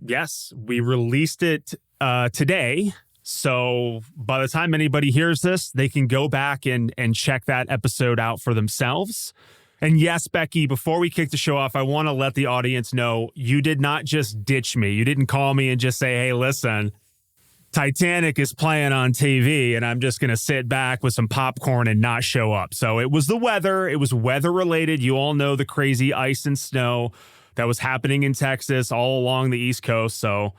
Yes, we released it today. So by the time anybody hears this, they can go back and check that episode out for themselves. And yes, Becky, before we kick the show off, I want to let the audience know you did not just ditch me. You didn't call me and just say, hey, listen, Titanic is playing on TV and I'm just going to sit back with some popcorn and not show up. So it was the weather. It was weather related. You all know the crazy ice and snow that was happening in Texas all along the East Coast. So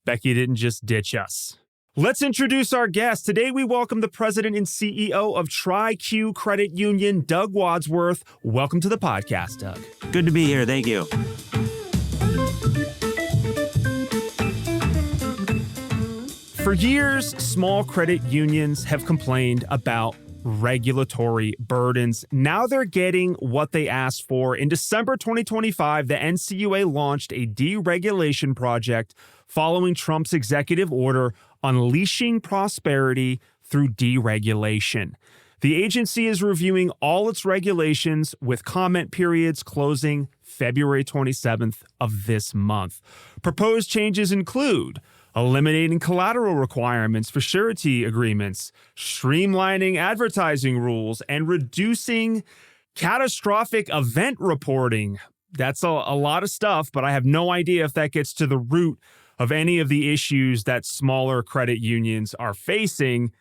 Becky didn't just ditch us. Let's introduce our guest. Today, we welcome the president and CEO of TriQ Credit Union, Doug Wadsworth. Welcome to the podcast, Doug. Good to be here. Thank you. For years, small credit unions have complained about regulatory burdens. Now they're getting what they asked for. In December 2025, the NCUA launched a deregulation project following Trump's executive order unleashing prosperity through deregulation. The agency is reviewing all its regulations with comment periods closing February 27th of this month. Proposed changes include eliminating collateral requirements for surety agreements, streamlining advertising rules, and reducing catastrophic event reporting. That's a lot of stuff, but I have no idea if that gets to the root of any of the issues that smaller credit unions are facing.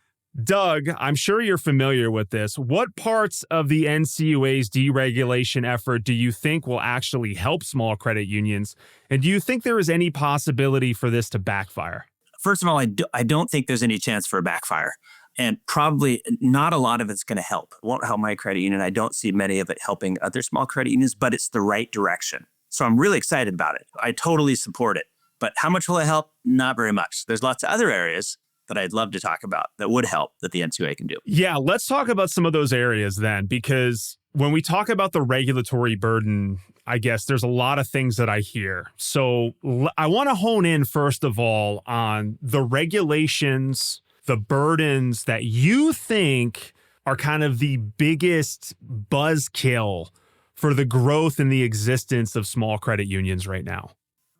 Doug, I'm sure you're familiar with this. What parts of the NCUA's deregulation effort do you think will actually help small credit unions? And do you think there is any possibility for this to backfire? First of all, I don't think there's any chance for a backfire. And probably not a lot of it's going to help. It won't help my credit union. I don't see many of it helping other small credit unions, but it's the right direction. So I'm really excited about it. I totally support it. But how much will it help? Not very much. There's lots of other areas that I'd love to talk about that would help that the NCUA can do. Yeah, let's talk about some of those areas then, because when we talk about the regulatory burden, I guess there's a lot of things that I hear. So I want to hone in, first of all, on the regulations, the burdens that you think are kind of the biggest buzzkill for the growth and the existence of small credit unions right now.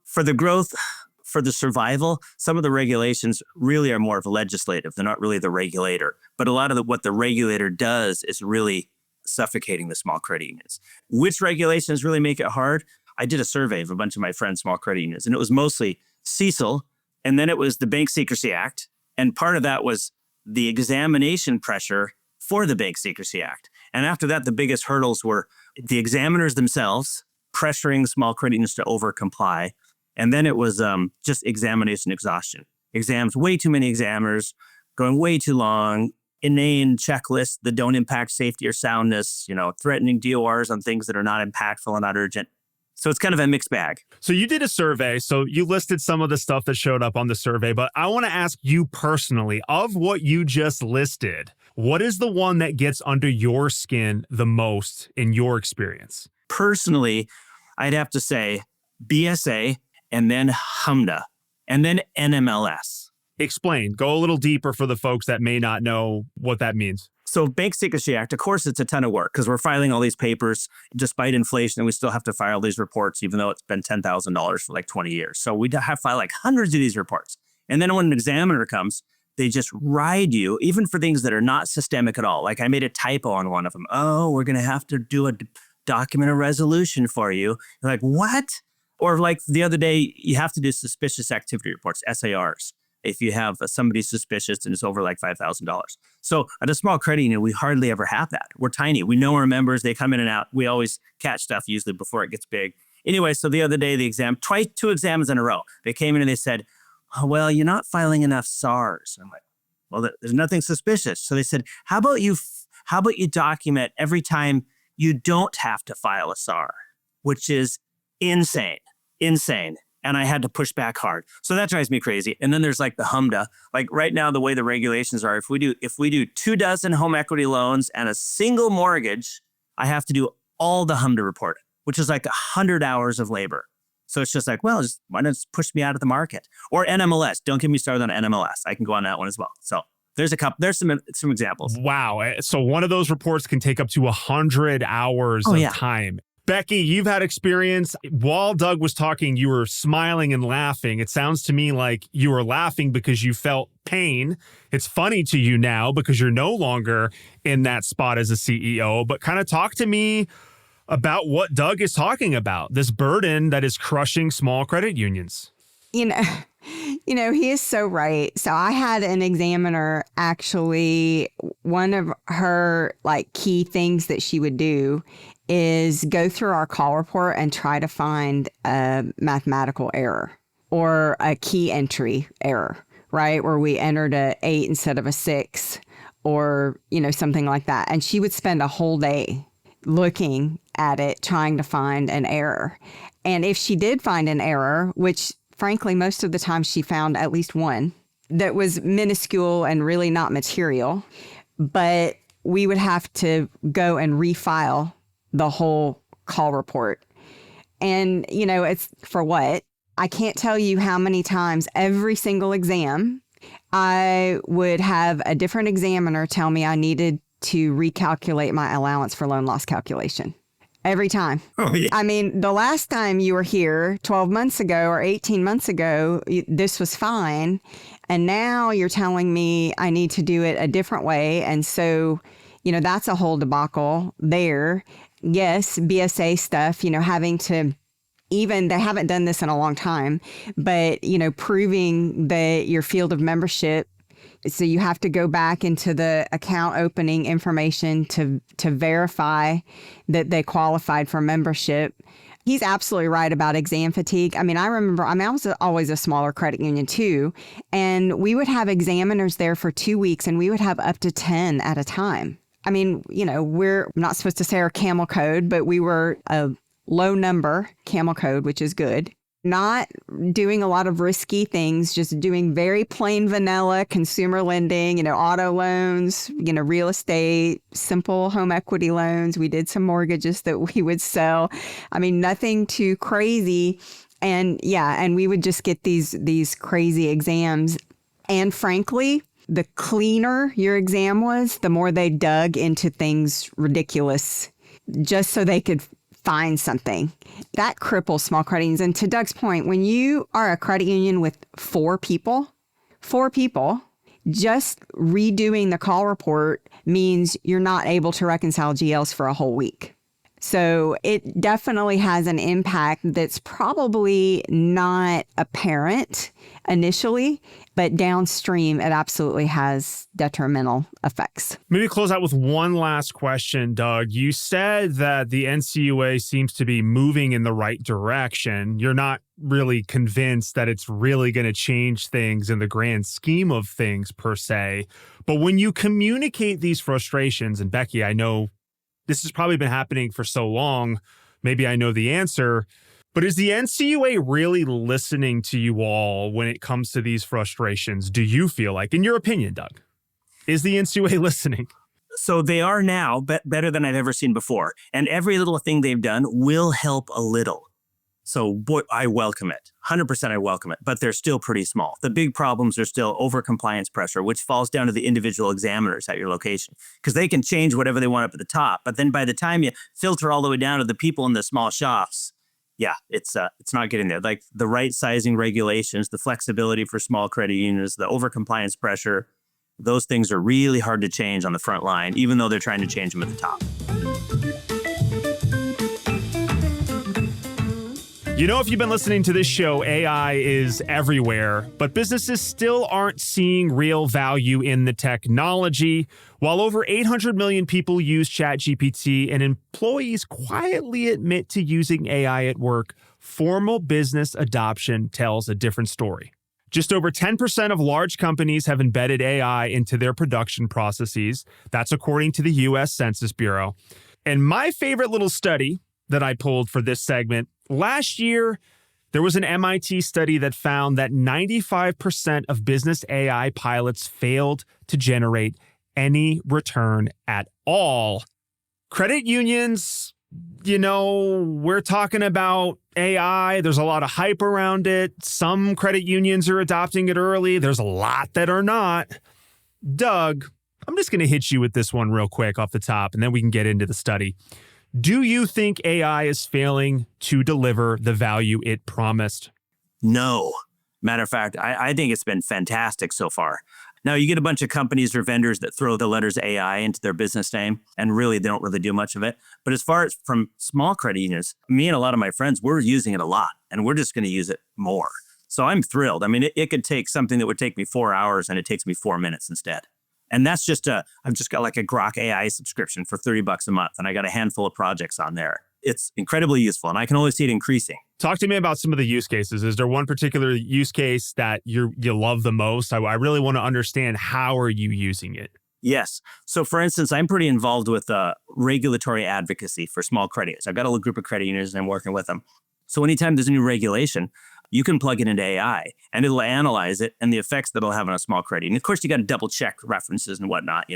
For the growth, for the survival, some of the regulations really are more of legislative. They're not really the regulator. But a lot of what the regulator does is really suffocating the small credit unions. Which regulations really make it hard? I did a survey of a bunch of my friends' small credit unions, and it was mostly CECL, and then it was the Bank Secrecy Act. And part of that was the examination pressure for the Bank Secrecy Act. And after that, the biggest hurdles were the examiners themselves pressuring small credit unions to over-comply. And then it was just examination exhaustion. Exams, way too many examiners, going way too long, inane checklists that don't impact safety or soundness, threatening DORs on things that are not impactful and not urgent. So it's kind of a mixed bag. So you did a survey. So you listed some of the stuff that showed up on the survey, but I want to ask you personally, of what you just listed, what is the one that gets under your skin the most in your experience? Personally, I'd have to say BSA, and then HMDA, and then NMLS. Explain. Go a little deeper for the folks that may not know what that means. So Bank Secrecy Act, of course, it's a ton of work because we're filing all these papers despite inflation, and we still have to file these reports, even though it's been $10,000 for like 20 years. So we have to file like hundreds of these reports. And then when an examiner comes, they just ride you, even for things that are not systemic at all. Like I made a typo on one of them. Oh, we're going to have to do a document a resolution for you. You're like, what? Or like the other day, you have to do suspicious activity reports, SARs, if you have somebody suspicious and it's over like $5,000. So at a small credit union, we hardly ever have that. We're tiny. We know our members. They come in and out. We always catch stuff usually before it gets big. Anyway, so the other day, two exams in a row, they came in and they said, oh, well, you're not filing enough SARs. I'm like, well, there's nothing suspicious. So they said, how about you document every time you don't have to file a SAR, which is insane. And I had to push back hard. So that drives me crazy. And then there's like the HMDA. Like right now, the way the regulations are, if we do 24 home equity loans and a single mortgage, I have to do all the HMDA reporting, which is like 100 hours of labor. So it's just like, well, why not just push me out of the market? Or NMLS. Don't get me started on NMLS. I can go on that one as well. So there's some examples. Wow. So one of those reports can take up to 100 hours of time. Becky, you've had experience. While Doug was talking, you were smiling and laughing. It sounds to me like you were laughing because you felt pain. It's funny to you now because you're no longer in that spot as a CEO. But kind of talk to me about what Doug is talking about, this burden that is crushing small credit unions. You know, he is so right. So I had an examiner, actually, one of her key things that she would do is go through our call report and try to find a mathematical error or a key entry error, right? Where we entered a 8 instead of a 6 or, something like that. And she would spend a whole day looking at it, trying to find an error. And if she did find an error, which frankly, most of the time she found at least one that was minuscule and really not material, but we would have to go and refile the whole call report. And, it's for what? I can't tell you how many times every single exam, I would have a different examiner tell me I needed to recalculate my allowance for loan loss calculation. Every time. Oh, yeah. I mean, the last time you were here 12 months ago or 18 months ago, this was fine. And now you're telling me I need to do it a different way. And so, that's a whole debacle there. Yes, BSA stuff, having to they haven't done this in a long time, but, proving that your field of membership. So you have to go back into the account opening information to verify that they qualified for membership. He's absolutely right about exam fatigue. I mean, I was always a smaller credit union too, and we would have examiners there for 2 weeks and we would have up to 10 at a time. I mean, we're not supposed to say our camel code, but we were a low number camel code, which is good. Not doing a lot of risky things, just doing very plain vanilla consumer lending, auto loans, real estate, simple home equity loans. We did some mortgages that we would sell. I mean, nothing too crazy. And we would just get these crazy exams. And frankly, the cleaner your exam was, the more they dug into things ridiculous just so they could find something. That cripples small credit unions. And to Doug's point, when you are a credit union with four people, just redoing the call report means you're not able to reconcile GLs for a whole week. So it definitely has an impact that's probably not apparent initially, but downstream, it absolutely has detrimental effects. Maybe close out with one last question, Doug. You said that the NCUA seems to be moving in the right direction. You're not really convinced that it's really going to change things in the grand scheme of things per se. But when you communicate these frustrations, and Becky, I know this has probably been happening for so long, maybe I know the answer, but is the NCUA really listening to you all when it comes to these frustrations? Do you feel like, in your opinion, Doug, is the NCUA listening? So they are now better than I've ever seen before. And every little thing they've done will help a little. So boy, I welcome it. 100% I welcome it. But they're still pretty small. The big problems are still over-compliance pressure, which falls down to the individual examiners at your location. Because they can change whatever they want up at the top. But then by the time you filter all the way down to the people in the small shops, it's not getting there. Like the right sizing regulations, the flexibility for small credit unions, the over-compliance pressure, those things are really hard to change on the front line, even though they're trying to change them at the top. If you've been listening to this show, AI is everywhere, but businesses still aren't seeing real value in the technology. While over 800 million people use ChatGPT and employees quietly admit to using AI at work, formal business adoption tells a different story. Just over 10% of large companies have embedded AI into their production processes. That's according to the U.S. Census Bureau. And my favorite little study that I pulled for this segment, last year, there was an MIT study that found that 95% of business AI pilots failed to generate any return at all. Credit unions, we're talking about AI. There's a lot of hype around it. Some credit unions are adopting it early. There's a lot that are not. Doug, I'm just going to hit you with this one real quick off the top, and then we can get into the study. Do you think AI is failing to deliver the value it promised? No. Matter of fact, I think it's been fantastic so far. Now, you get a bunch of companies or vendors that throw the letters AI into their business name, and really, they don't really do much of it. But as far as from small credit unions, me and a lot of my friends, we're using it a lot, and we're just going to use it more. So I'm thrilled. I mean, it could take something that would take me 4 hours, and it takes me 4 minutes instead. And that's I've just got like a Grok AI subscription for $30 a month, and I got a handful of projects on there. It's incredibly useful, and I can only see it increasing. Talk to me about some of the use cases. Is there one particular use case that you love the most? I really want to understand, how are you using it? Yes. So for instance, I'm pretty involved with regulatory advocacy for small credit unions. I've got a little group of credit unions and I'm working with them. So anytime there's a new regulation, you can plug it into AI and it'll analyze it and the effects that it'll have on a small credit. And of course, you got to double check references and whatnot,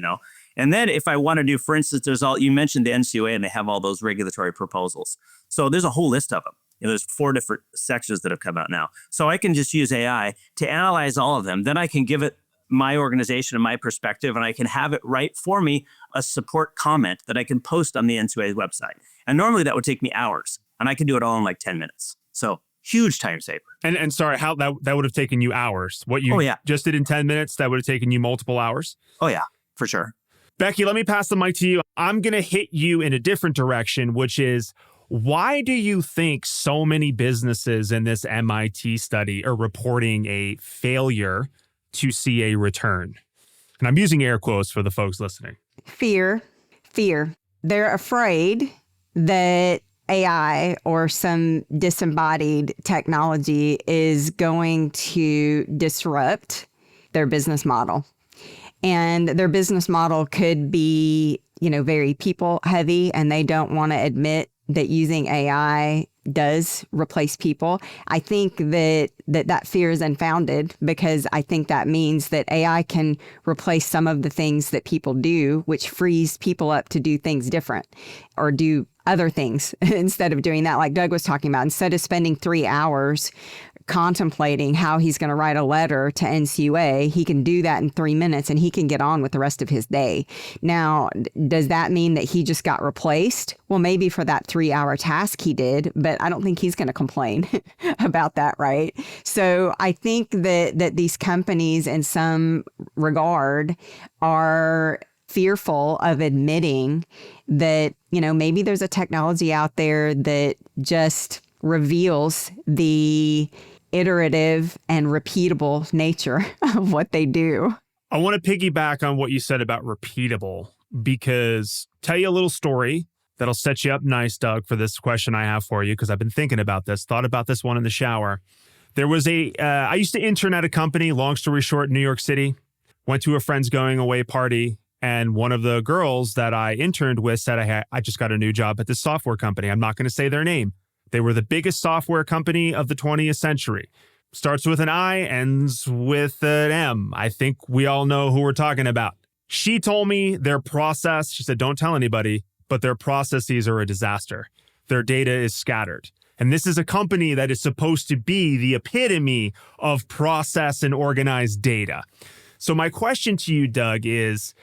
And then if I want to do, for instance, you mentioned the NCUA and they have all those regulatory proposals. So there's a whole list of them. There's 4 different sections that have come out now. So I can just use AI to analyze all of them. Then I can give it my organization and my perspective, and I can have it write for me a support comment that I can post on the NCUA website. And normally that would take me hours, and I can do it all in like 10 minutes. So huge time saver. And sorry, how that would have taken you hours? What you just did in 10 minutes, that would have taken you multiple hours? Oh yeah, for sure. Becky, let me pass the mic to you. I'm going to hit you in a different direction, which is, why do you think so many businesses in this MIT study are reporting a failure to see a return? And I'm using air quotes for the folks listening. Fear. They're afraid that AI or some disembodied technology is going to disrupt their business model. And their business model could be, very people heavy, and they don't want to admit that using AI does replace people. I think that fear is unfounded, because I think that means that AI can replace some of the things that people do, which frees people up to do things different or do other things instead of doing that. Like Doug was talking about, instead of spending 3 hours contemplating how he's going to write a letter to NCUA, he can do that in 3 minutes and he can get on with the rest of his day. Now, does that mean that he just got replaced? Well, maybe for that 3-hour task he did, but I don't think he's going to complain about that, right? So I think that these companies in some regard are fearful of admitting that, maybe there's a technology out there that just reveals the iterative and repeatable nature of what they do. I want to piggyback on what you said about repeatable, because tell you a little story that'll set you up nice, Doug, for this question I have for you, because I've been thinking about this, thought about this one in the shower. There was I used to intern at a company, long story short, in New York City, went to a friend's going away party. And one of the girls that I interned with said, I just got a new job at this software company. I'm not going to say their name. They were the biggest software company of the 20th century. Starts with an I, ends with an M. I think we all know who we're talking about. She told me their process, she said, don't tell anybody, but their processes are a disaster. Their data is scattered. And this is a company that is supposed to be the epitome of process and organized data. So my question to you, Doug, is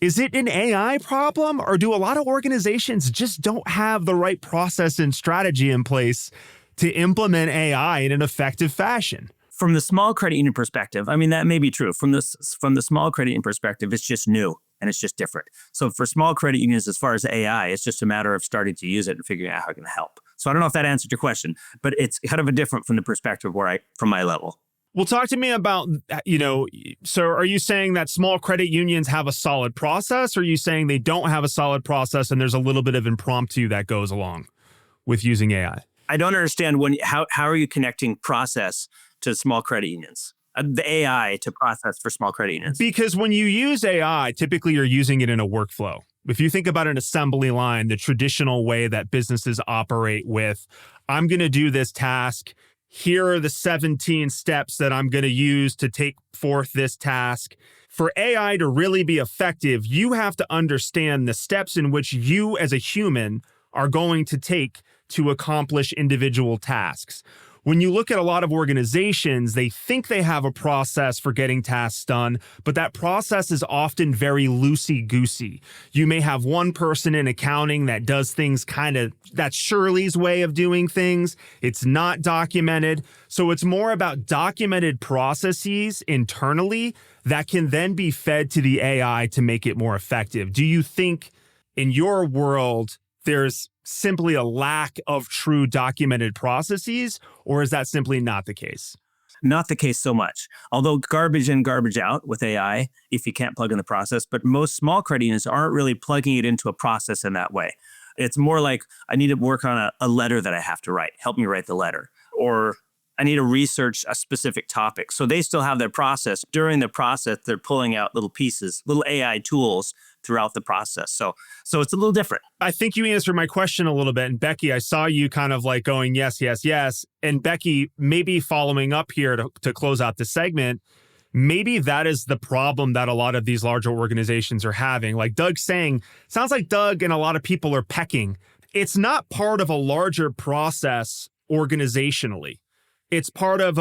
it an AI problem, or do a lot of organizations just don't have the right process and strategy in place to implement AI in an effective fashion? From the small credit union perspective, I mean, that may be true. From the small credit union perspective, it's just new and it's just different. So for small credit unions, as far as AI, it's just a matter of starting to use it and figuring out how it can help. So I don't know if that answered your question, but it's kind of a different from the perspective from my level. Well, talk to me about, so are you saying that small credit unions have a solid process, or are you saying they don't have a solid process and there's a little bit of impromptu that goes along with using AI? I don't understand how are you connecting process to small credit unions? The AI to process for small credit unions? Because when you use AI, typically you're using it in a workflow. If you think about an assembly line, the traditional way that businesses operate with, I'm going to do this task. Here are the 17 steps that I'm going to use to take forth this task. For AI to really be effective, you have to understand the steps in which you as a human are going to take to accomplish individual tasks. when you look at a lot of organizations, they think they have a process for getting tasks done, but that process is often very loosey-goosey. You may have one person in accounting that does things that's Shirley's way of doing things. It's not documented. So it's more about documented processes internally that can then be fed to the AI to make it more effective. Do you think in your world, there's simply a lack of true documented processes, or is that simply not the case? Not the case so much. Although garbage in, garbage out with AI, if you can't plug in the process, but most small credit unions aren't really plugging it into a process in that way. It's more like, I need to work on a letter that I have to write. Help me write the letter. Or I need to research a specific topic. So they still have their process. During the process, they're pulling out little pieces, little AI tools throughout the process. So it's a little different. I think you answered my question a little bit. And Becky, I saw you kind of like going, yes, yes, yes. And Becky, maybe following up here to close out the segment, maybe that is the problem that a lot of these larger organizations are having. Like Doug's saying, sounds like Doug and a lot of people are pecking. It's not part of a larger process organizationally. It's part of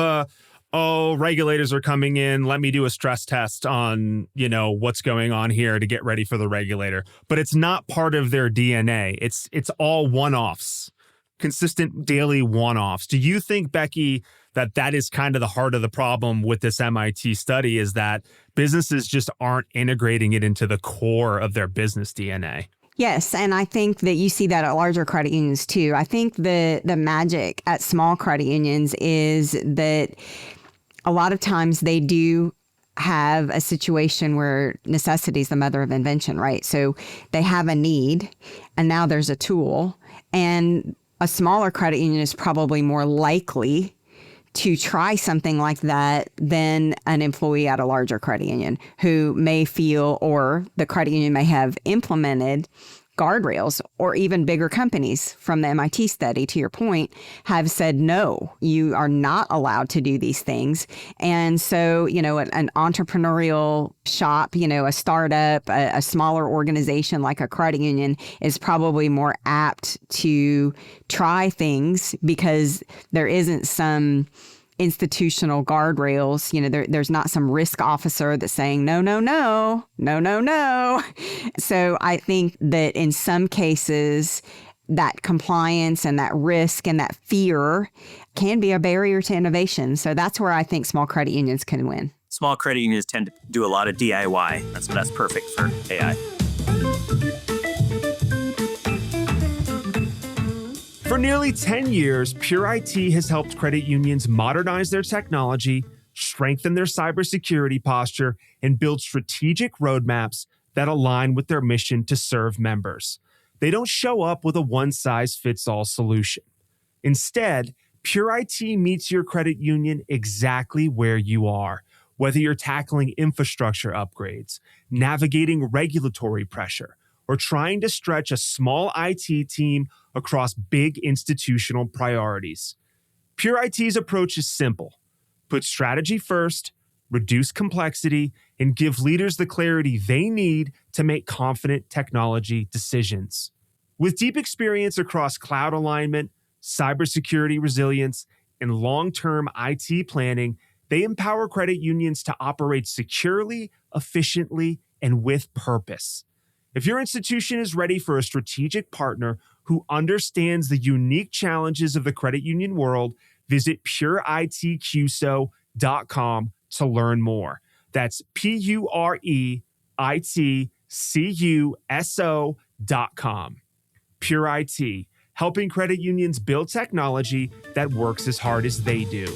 regulators are coming in. Let me do a stress test on, what's going on here to get ready for the regulator. But it's not part of their DNA. It's all one-offs, consistent daily one-offs. Do you think, Becky, that is kind of the heart of the problem with this MIT study, is that businesses just aren't integrating it into the core of their business DNA? Yes, and I think that you see that at larger credit unions too. I think the magic at small credit unions is that a lot of times they do have a situation where necessity is the mother of invention, right? So they have a need, and now there's a tool, and a smaller credit union is probably more likely to try something like that than an employee at a larger credit union who may feel, or the credit union may have implemented guardrails, or even bigger companies from the MIT study, to your point, have said, no, you are not allowed to do these things. And so, an entrepreneurial shop, a startup, a smaller organization like a credit union is probably more apt to try things because there isn't some institutional guardrails. There's not some risk officer that's saying, no, no, no, no, no, no. So I think that in some cases, that compliance and that risk and that fear can be a barrier to innovation. So that's where I think small credit unions can win. Small credit unions tend to do a lot of DIY. That's perfect for AI. For nearly 10 years, Pure IT has helped credit unions modernize their technology, strengthen their cybersecurity posture, and build strategic roadmaps that align with their mission to serve members. They don't show up with a one-size-fits-all solution. Instead, Pure IT meets your credit union exactly where you are, whether you're tackling infrastructure upgrades, navigating regulatory pressure, or trying to stretch a small IT team across big institutional priorities. Pure IT's approach is simple. Put strategy first, reduce complexity, and give leaders the clarity they need to make confident technology decisions. With deep experience across cloud alignment, cybersecurity resilience, and long-term IT planning, they empower credit unions to operate securely, efficiently, and with purpose. If your institution is ready for a strategic partner who understands the unique challenges of the credit union world, visit pureitqso.com to learn more. That's pureitqso.com. Pure IT, helping credit unions build technology that works as hard as they do.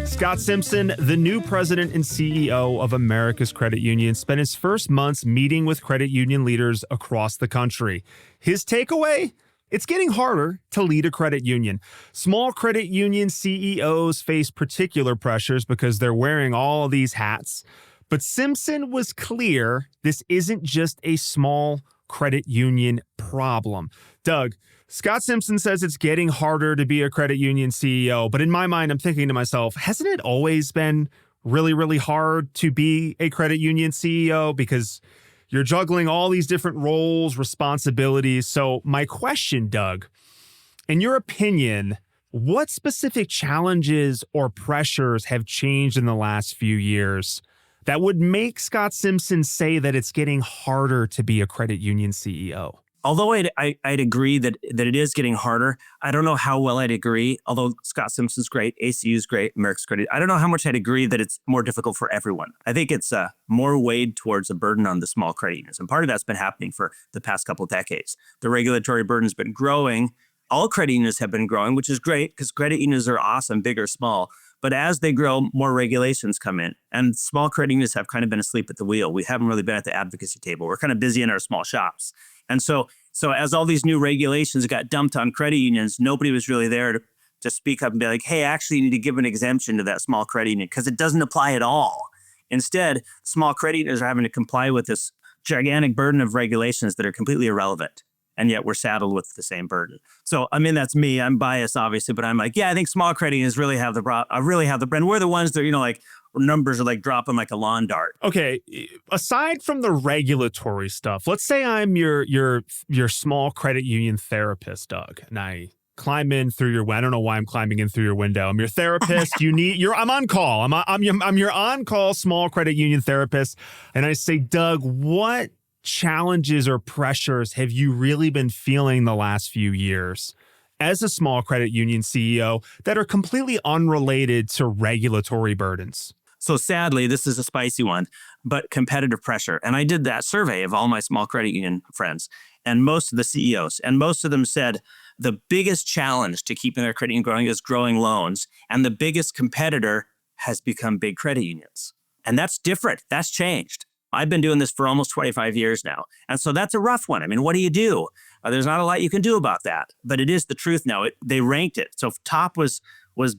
Scott Simpson, the new president and CEO of America's Credit Union, spent his first months meeting with credit union leaders across the country. His takeaway? It's getting harder to lead a credit union. Small credit union CEOs face particular pressures because they're wearing all of these hats. But Simpson was clear this isn't just a small credit union problem. Doug, Scott Simpson says it's getting harder to be a credit union CEO, but in my mind, I'm thinking to myself, hasn't it always been really, really hard to be a credit union CEO? Because You're juggling all these different roles, responsibilities. So my question, Doug, in your opinion, what specific challenges or pressures have changed in the last few years that would make Scott Simpson say that it's getting harder to be a credit union CEO? Although I'd agree that it is getting harder, I don't know how well I'd agree. Although Scott Simpson's great, ACU's great, Merrick's great, I don't know how much I'd agree that it's more difficult for everyone. I think it's more weighed towards a burden on the small credit unions. And part of that's been happening for the past couple of decades. The regulatory burden's been growing. All credit unions have been growing, which is great because credit unions are awesome, big or small. But as they grow, more regulations come in. And small credit unions have kind of been asleep at the wheel. We haven't really been at the advocacy table. We're kind of busy in our small shops. And so as all these new regulations got dumped on credit unions, nobody was really there to speak up and be like, hey, actually, you need to give an exemption to that small credit union because it doesn't apply at all. Instead, small credit unions are having to comply with this gigantic burden of regulations that are completely irrelevant. And yet we're saddled with the same burden. So, I mean, that's me. I'm biased, obviously, but I'm like, yeah, I think small credit unions really have the brand. We're the ones that, like numbers are like dropping like a lawn dart. Okay. Aside from the regulatory stuff, let's say I'm your small credit union therapist, Doug, and I climb in through your window. I don't know why I'm climbing in through your window. I'm your therapist. I'm on call. I'm your on-call small credit union therapist. And I say, Doug, what challenges or pressures have you really been feeling the last few years as a small credit union CEO that are completely unrelated to regulatory burdens? So sadly, this is a spicy one, but competitive pressure. And I did that survey of all my small credit union friends and most of the CEOs, and most of them said the biggest challenge to keeping their credit union growing is growing loans. And the biggest competitor has become big credit unions. And that's different. That's changed. I've been doing this for almost 25 years now. And so that's a rough one. I mean, what do you do? There's not a lot you can do about that, but it is the truth now. They ranked it. So top was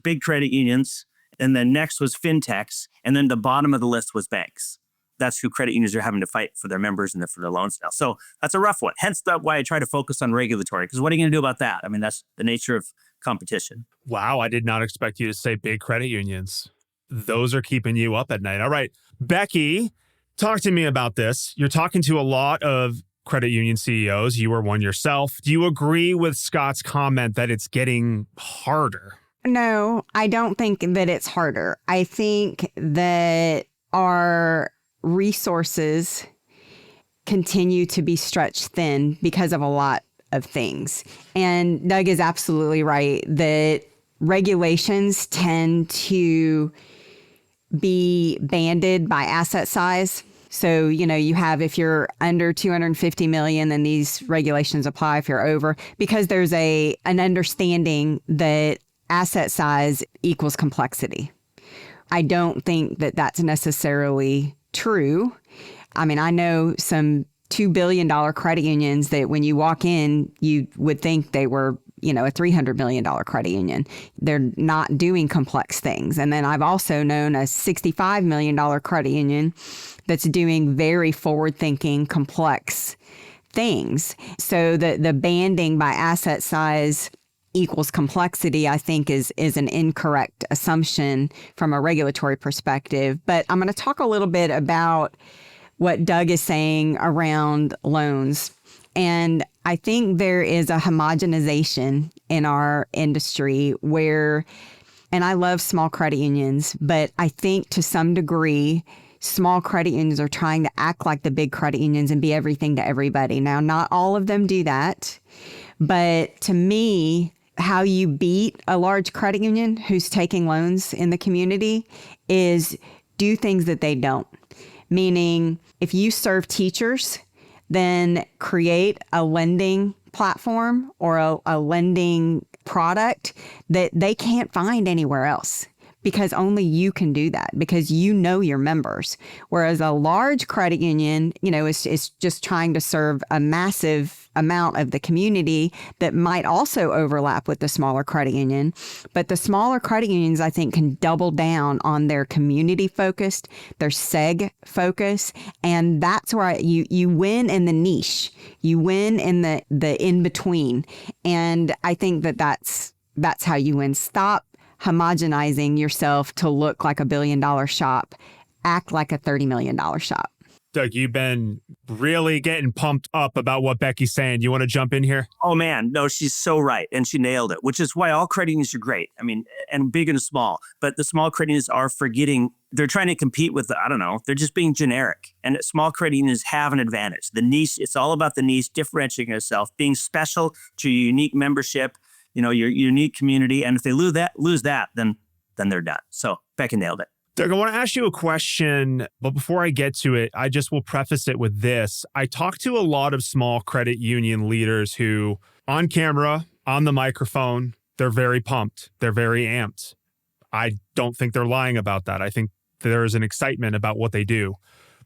big credit unions, and then next was fintechs, and then the bottom of the list was banks. That's who credit unions are having to fight for their members and for their loans now. So that's a rough one. Hence why I try to focus on regulatory, because what are you going to do about that? I mean, that's the nature of competition. Wow, I did not expect you to say big credit unions. Those are keeping you up at night. All right, Becky, talk to me about this. You're talking to a lot of credit union CEOs. You were one yourself. Do you agree with Scott's comment that it's getting harder? No, I don't think that it's harder. I think that our resources continue to be stretched thin because of a lot of things. And Doug is absolutely right that regulations tend to be banded by asset size. So, you have, if you're under 250 million, then these regulations apply. If you're over, because there's an understanding that asset size equals complexity. I don't think that that's necessarily true. I mean, I know some $2 billion credit unions that when you walk in, you would think they were, a $300 million credit union. They're not doing complex things. And then I've also known a $65 million credit union that's doing very forward-thinking, complex things. So the banding by asset size equals complexity, I think, is an incorrect assumption from a regulatory perspective. But I'm going to talk a little bit about what Doug is saying around loans. And I think there is a homogenization in our industry where, and I love small credit unions, but I think to some degree, small credit unions are trying to act like the big credit unions and be everything to everybody. Now, not all of them do that, but to me, how you beat a large credit union who's taking loans in the community is do things that they don't. Meaning, if you serve teachers, then create a lending platform or a lending product that they can't find anywhere else, because only you can do that, because your members. Whereas a large credit union, is just trying to serve a massive amount of the community that might also overlap with the smaller credit union. But the smaller credit unions, I think, can double down on their community focused, their seg focus. And that's where you win in the niche. You win in the in between. And I think that's how you win. Stop homogenizing yourself to look like $1 billion shop. Act like a $30 million shop. Doug, you've been really getting pumped up about what Becky's saying. You want to jump in here? Oh man, no, she's so right. And she nailed it, which is why all credit unions are great. I mean, and big and small, but the small credit unions are forgetting, they're trying to compete with, they're just being generic. And small credit unions have an advantage. The niche, it's all about the niche, differentiating yourself, being special to your unique membership, your unique community. And if they lose that, then they're done. So Becky nailed it. Doug, I want to ask you a question, but before I get to it, I just will preface it with this. I talk to a lot of small credit union leaders who, on camera, on the microphone, they're very pumped. They're very amped. I don't think they're lying about that. I think there is an excitement about what they do.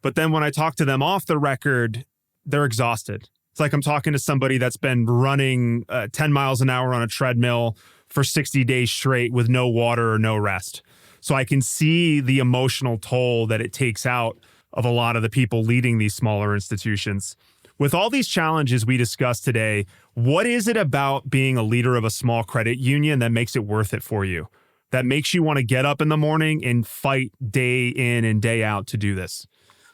But then when I talk to them off the record, they're exhausted. It's like I'm talking to somebody that's been running 10 miles an hour on a treadmill for 60 days straight with no water or no rest. So I can see the emotional toll that it takes out of a lot of the people leading these smaller institutions. With all these challenges we discussed today, what is it about being a leader of a small credit union that makes it worth it for you? That makes you want to get up in the morning and fight day in and day out to do this?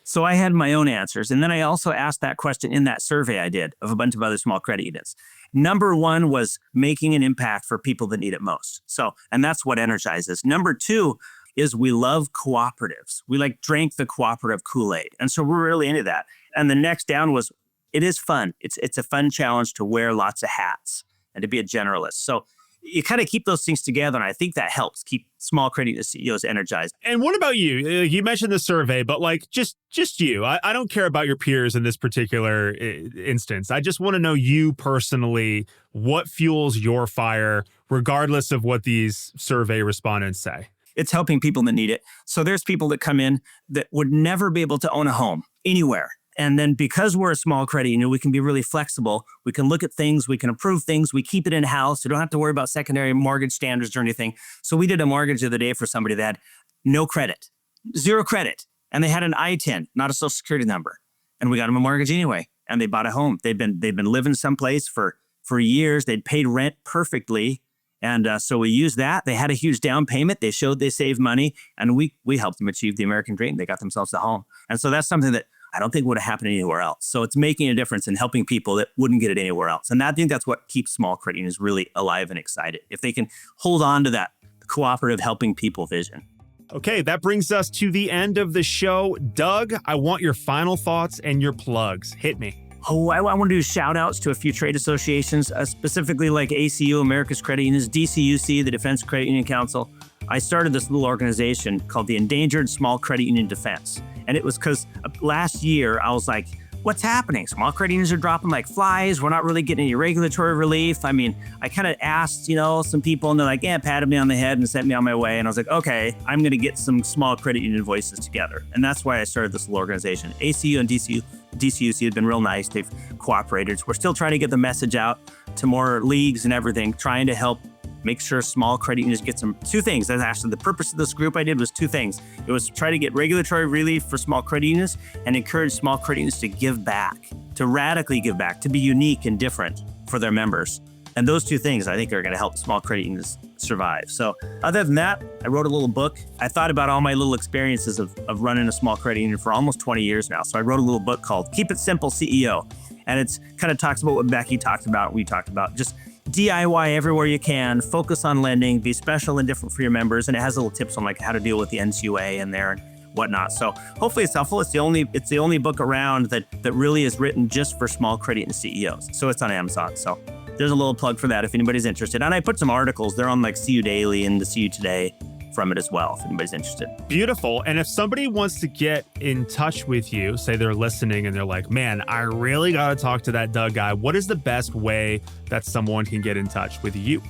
So I had my own answers. And then I also asked that question in that survey I did of a bunch of other small credit unions. Number one was making an impact for people that need it most. And that's what energizes. Number two is we love cooperatives. We drank the cooperative Kool-Aid. And so we're really into that. And the next down was, it is fun. It's a fun challenge to wear lots of hats and to be a generalist. So you kind of keep those things together, and I think that helps keep small credit union CEOs energized. And what about you? You mentioned the survey, but just you. I don't care about your peers in this particular instance. I just want to know you personally, what fuels your fire, regardless of what these survey respondents say. It's helping people that need it. So there's people that come in that would never be able to own a home anywhere. And then because we're a small credit union, we can be really flexible. We can look at things, we can approve things, we keep it in-house. We don't have to worry about secondary mortgage standards or anything. So we did a mortgage the other day for somebody that had no credit, zero credit. And they had an I-10, not a social security number. And we got them a mortgage anyway. And they bought a home. They've been living someplace for years. They'd paid rent perfectly. And so we used that. They had a huge down payment. They showed they saved money. And we helped them achieve the American dream. They got themselves a home. And so that's something that I don't think would have happened anywhere else. So it's making a difference and helping people that wouldn't get it anywhere else. And I think that's what keeps small credit unions really alive and excited. If they can hold on to that cooperative helping people vision. Okay, that brings us to the end of the show. Doug, I want your final thoughts and your plugs. Hit me. Oh, I want to do shout outs to a few trade associations, specifically like ACU, America's Credit Unions, DCUC, the Defense Credit Union Council. I started this little organization called the Endangered Small Credit Union Defense. And it was because last year I was like, what's happening? Small credit unions are dropping like flies. We're not really getting any regulatory relief. I mean, I kind of asked, some people and they're like, patted me on the head and sent me on my way. And I was like, okay, I'm going to get some small credit union voices together. And that's why I started this little organization. ACU and DCUC have been real nice. They've cooperated. We're still trying to get the message out to more leagues and everything, trying to help make sure small credit unions get two things. That's actually the purpose of this group I did was two things. It was to try to get regulatory relief for small credit unions and encourage small credit unions to give back, to radically give back, to be unique and different for their members. And those two things I think are going to help small credit unions survive. So other than that, I wrote a little book. I thought about all my little experiences of running a small credit union for almost 20 years now. So I wrote a little book called Keep It Simple CEO. And it's kind of talks about what Becky talked about, we talked about, just DIY everywhere you can, focus on lending, be special and different for your members. And it has little tips on how to deal with the NCUA in there and whatnot. So hopefully it's helpful. It's the only book around that really is written just for small credit and CEOs. So it's on Amazon. So there's a little plug for that if anybody's interested. And I put some articles, they're on CU Daily and the CU Today from it as well, if anybody's interested. Beautiful. And if somebody wants to get in touch with you, say they're listening and they're like, man, I really got to talk to that Doug guy. What is the best way that someone can get in touch with you?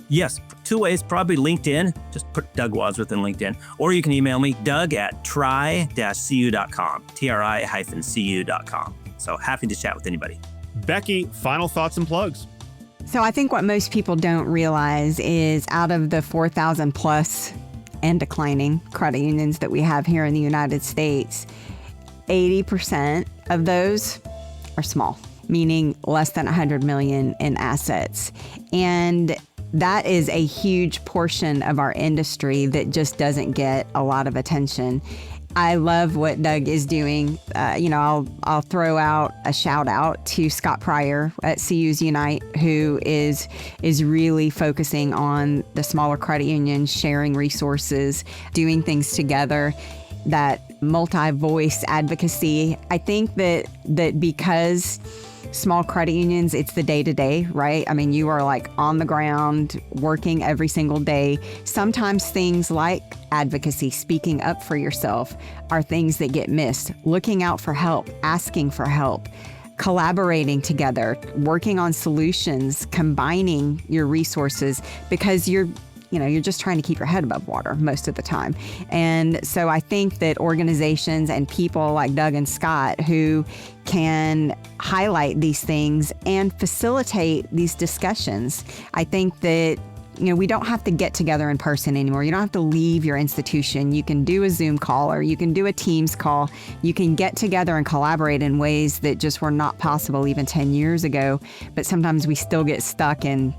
Yes, two ways, probably LinkedIn. Just put Doug Wadsworth in LinkedIn. Or you can email me, doug@tri-cu.com, tri-cu.com. So happy to chat with anybody. Becky, final thoughts and plugs. So I think what most people don't realize is out of the 4,000 plus and declining credit unions that we have here in the United States, 80% of those are small, meaning less than 100 million in assets. And that is a huge portion of our industry that just doesn't get a lot of attention. I love what Doug is doing. I'll throw out a shout out to Scott Pryor at CU's Unite, who is really focusing on the smaller credit unions, sharing resources, doing things together. That multi-voice advocacy. I think that because small credit unions, it's the day-to-day, right? I mean, you are like on the ground working every single day. Sometimes things like advocacy, speaking up for yourself, are things that get missed. Looking out for help, asking for help, collaborating together, working on solutions, combining your resources, because you're just trying to keep your head above water most of the time. And so I think that organizations and people like Doug and Scott who can highlight these things and facilitate these discussions, I think that we don't have to get together in person anymore. You don't have to leave your institution. You can do a Zoom call or you can do a Teams call. You can get together and collaborate in ways that just were not possible even 10 years ago. But sometimes we still get stuck in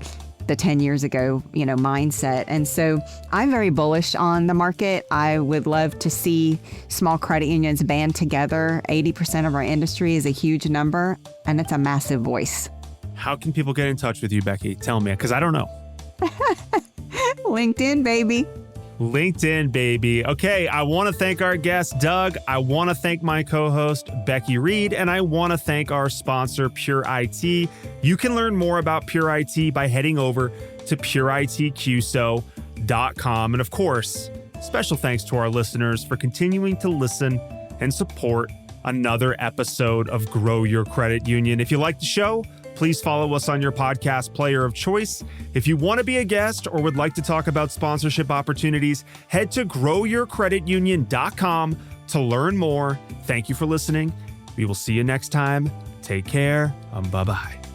the 10 years ago, mindset. And so I'm very bullish on the market. I would love to see small credit unions band together. 80% of our industry is a huge number, and it's a massive voice. How can people get in touch with you, Becky? Tell me, because I don't know. LinkedIn, baby. LinkedIn, baby. Okay, I want to thank our guest, Doug. I want to thank my co-host, Becky Reed, and I want to thank our sponsor, Pure IT. You can learn more about Pure IT by heading over to pureitqso.com. And of course, special thanks to our listeners for continuing to listen and support another episode of Grow Your Credit Union. If you like the show, please follow us on your podcast player of choice. If you want to be a guest or would like to talk about sponsorship opportunities, head to growyourcreditunion.com to learn more. Thank you for listening. We will see you next time. Take care. Bye-bye.